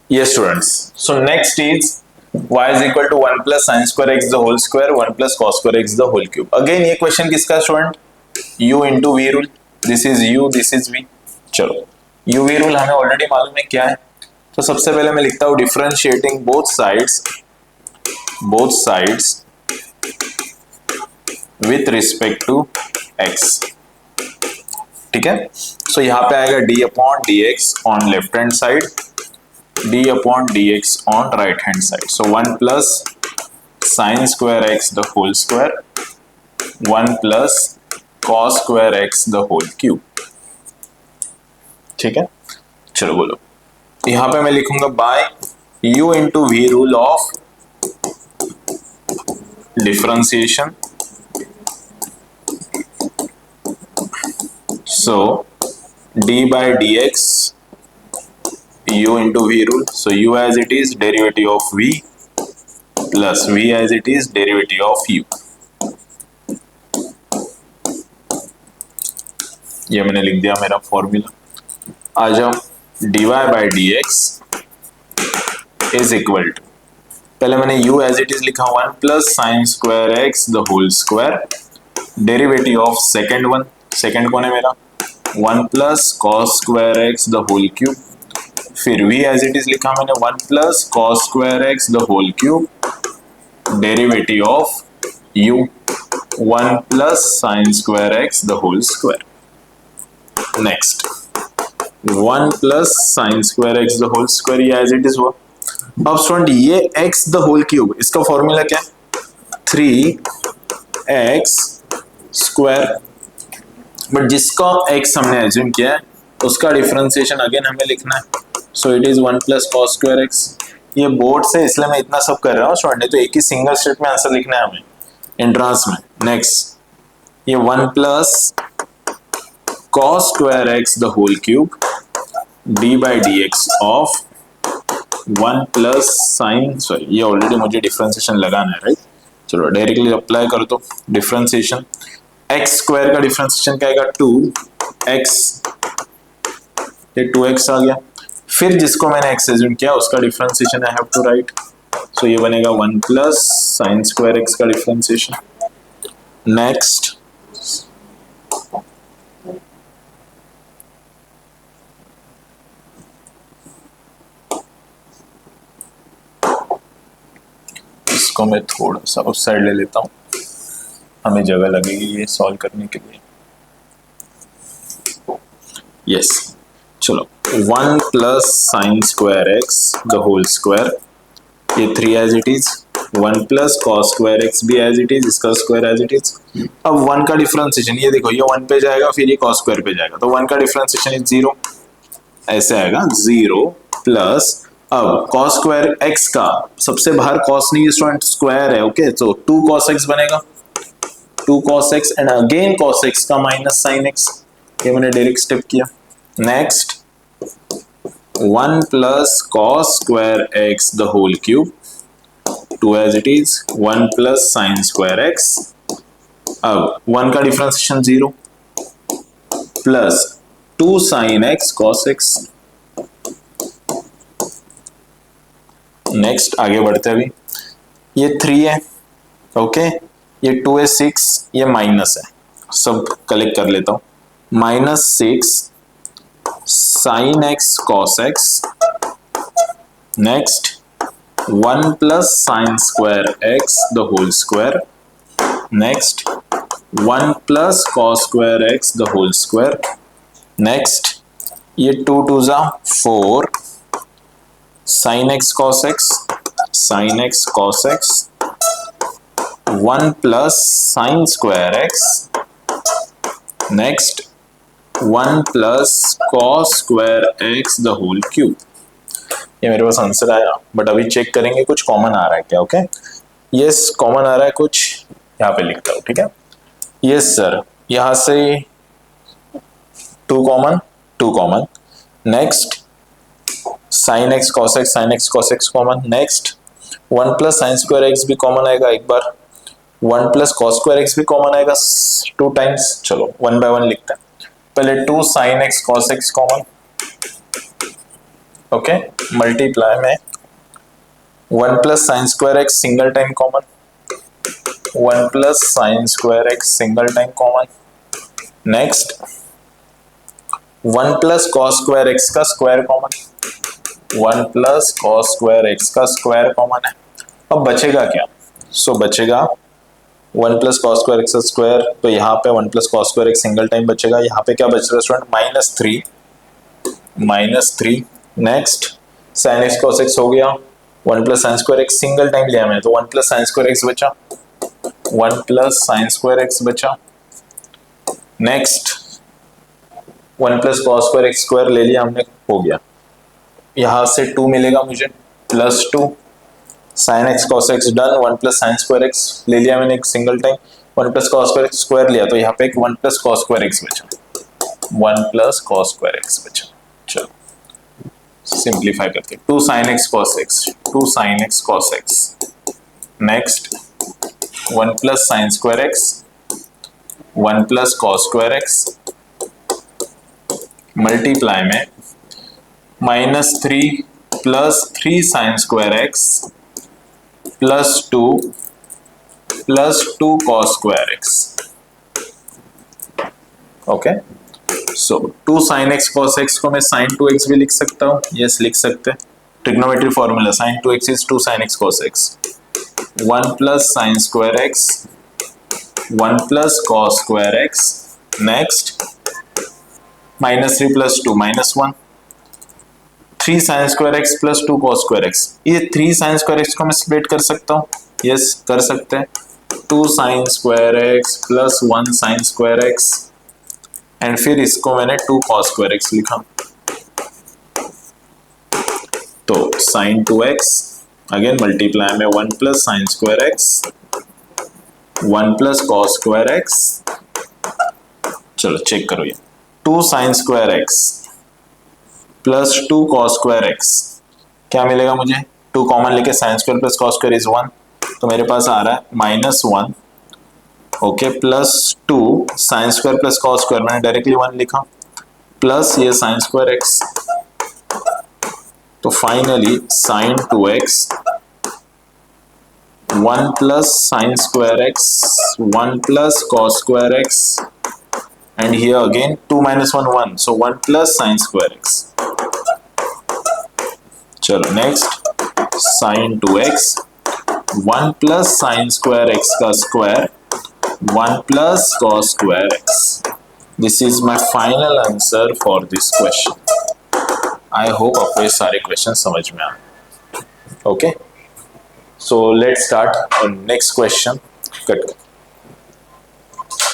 Yes, students. So next is y is equal to 1 plus sin square x the whole square 1 plus cos square x the whole cube. Again ये question किसका student? u into v rule. This is u, this is v. चलो u v rule हमें already मालूम है क्या है. तो सबसे पहले मैं लिखता हूँ differentiating both sides with respect to x. ठीक है. सो यहाँ पे आएगा d upon dx on left hand side, d upon dx on right hand side. So 1 plus sin square x the whole square 1 plus cos square x the whole cube. ठीक है. चलो बोलो. यहाँ पे मैं लिखूंगा bye u into v rule of differentiation. So d by dx u into v rule. So u as it is derivative of v plus v as it is derivative of u. ये मैंने लिख दिया मेरा formula. आ जाओ dy by dx is equal to, पहले मैंने u as it is लिखा 1 plus sin square x the whole square derivative of second one. Second कौन है मेरा? 1 plus cos square x the whole cube. फिर v एज इट इज लिखा मैंने 1 plus cos square x the whole cube derivative of u 1 plus sine square x the whole square. Next 1 plus sine square x the whole square, ये as it is हुआ. अब student ये x the whole cube, इसका formula क्या है? 3x square. But जिसका x हमने assume किया है उसका डिफरेंशिएशन अगेन हमें लिखना है. So it is 1 plus cos square x. ये बोर्ड से इसलिए मैं इतना सब कर रहा हूँ स्टूडेंट, तो एक ही सिंगल स्टेट में आंसर लिखना है हमें एंट्रांस में. नेक्स्ट ये 1 plus cos square x the whole cube d by d x of 1 plus sine, sorry ये ऑलरेडी मुझे डिफरेंशिएशन लगाना है राइट. चलो डायरेक्टली अप्लाई कर दो डिफरेंशिएशन. एक्स स्क्वायर का डिफरेंशिएशन क्या आएगा? 2x, ये 2x आ गया. फिर जिसको मैंने x एज्यूम किया उसका differentiation I have to write. So ये बनेगा 1 प्लस साइन स्क्वायर x का डिफरेंशिएशन. नेक्स्ट इसको मैं थोड़ा सा उस साइड ले लेता हूँ, हमें जगह लगेगी ये सॉल्व करने के लिए. यस चलो 1 plus sine square x the whole square, ये 3 as it is. 1 plus cos square x भी एज इट इज, इसका स्क्वायर एज इट इज. अब 1 का डिफरेंशिएशन ये देखो, ये 1 पे जाएगा फिर ये कॉस स्क्वायर पे जाएगा, तो 1 का डिफरेंशिएशन इज 0, ऐसे आएगा 0 प्लस. अब कॉस स्क्वायर एक्स का सबसे बाहर कॉस नहीं है स्टूडेंट, स्क्वायर है. ओके तो 2 कॉस एक्स बनेगा, 2 cos x and again cos x का माइनस sin x. ये मैंने डायरेक्ट स्टेप किया. Next 1 plus cos square x the whole cube 2 as it is 1 plus sin square x. अब 1 का differentiation 0 plus 2 sin x cos x. Next आगे बढ़ते अभी, ये 3 है ओके, ये 2 है 6, ये माइनस है, सब कलेक्ट कर लेता हूँ. -6 sine x cos x. Next 1 plus sine square x the whole square. Next 1 plus cos square x the whole square. Next ये 2 2 जा 4 sine x cos x, sine x cos x. 1 plus sine square x. Next 1 plus cos square x the whole cube. ये मेरे पास answer आया, but अभी check करेंगे कुछ common आ रहा है क्या. ओके यस कॉमन आ रहा है कुछ, यहाँ पे लिखता हूँ ठीक है. यस सर, यहाँ से 2 common. Next sign x cos x, sine x cos x common. Next 1 plus sine square x भी कॉमन आएगा एक बार. 1 प्लस कॉस स्क्वायर एक्स भी कॉमन आएगा 2 टाइम्स. चलो 1 बाय 1 लिखते हैं. पहले 2 sine x cos x common. Okay, multiply में 1 plus sine square x single time common, 1 plus sine square x single time common, next 1 plus cos square x का square common, 1 plus cos square x का square common है। अब बचेगा क्या? बचेगा 1 plus cos square x का square, तो यहाँ पे 1 plus cos square x single time बचेगा। यहाँ पे क्या बच रहा है student? -3। Next sign x cos x हो गया, 1 plus sine square x single time लिया मैंने, तो 1 प्लस साइन स्क्वायर एक्स बचा, 1 प्लस साइन स्क्वायर एक्स बचा। Next 1 plus cos square x square ले लिया हमने, हो गया। यहां से 2 मिलेगा मुझे, +2 sine x cos x done, 1 plus sine square x ले लिया मैंने एक single time, 1 plus cos square x square लिया, तो यहाँ पे एक 1 प्लस कॉस स्क्वायर एक्स बचा, 1 प्लस कॉस स्क्वायर एक्स बचा। चलो सिंप्लीफाई करते हैं, 2 sine x cos x, 2 sine x cos x, next 1 plus sine square x, 1 plus cos square x, multiply में -3 plus 3 sine square x +2 plus 2 cos square x. Okay, so 2 sine x cos x को मैं sign 2x भी लिख सकता हूँ, yes लिख सकते हैं। Trigonometry formula sine 2x is 2 sine x cos x, 1 plus sine square x, 1 plus cos square x, next -3 plus 2 -1, 3 sine square X plus 2 cos square x. ये 3 साइन स्क्वायर एक्स को मैं स्प्लिट कर सकता हूँ, yes कर सकते हैं। 2 sine square X plus 1 sign square x, and फिर इसको मैंने 2 कॉस स्क्वायर एक्स लिखा, तो साइन 2x अगेन मल्टीप्लाई में 1 plus sine square x, 1 plus cos square x. चलो चेक करो, ये 2 sine square X plus 2 cos square X, क्या मिलेगा मुझे? 2 कॉमन लेके sine square plus cos square is 1, तो मेरे पास आ रहा है -1, okay, plus 2 sine square plus cos square, मैंने डायरेक्टली 1 लिखा, प्लस ये साइन स्क्वायर एक्स, तो finally sine 2x, 1 plus sine square x, 1 plus cos square x, and here again 2 - 1 1, so 1 plus sine square x. चलो next sine 2x, 1 plus sine square x का square, 1 plus cos square x. This is my final answer for this question. I hope आपको ये सारे question समझ में आए। Okay, so let's start next question. Cut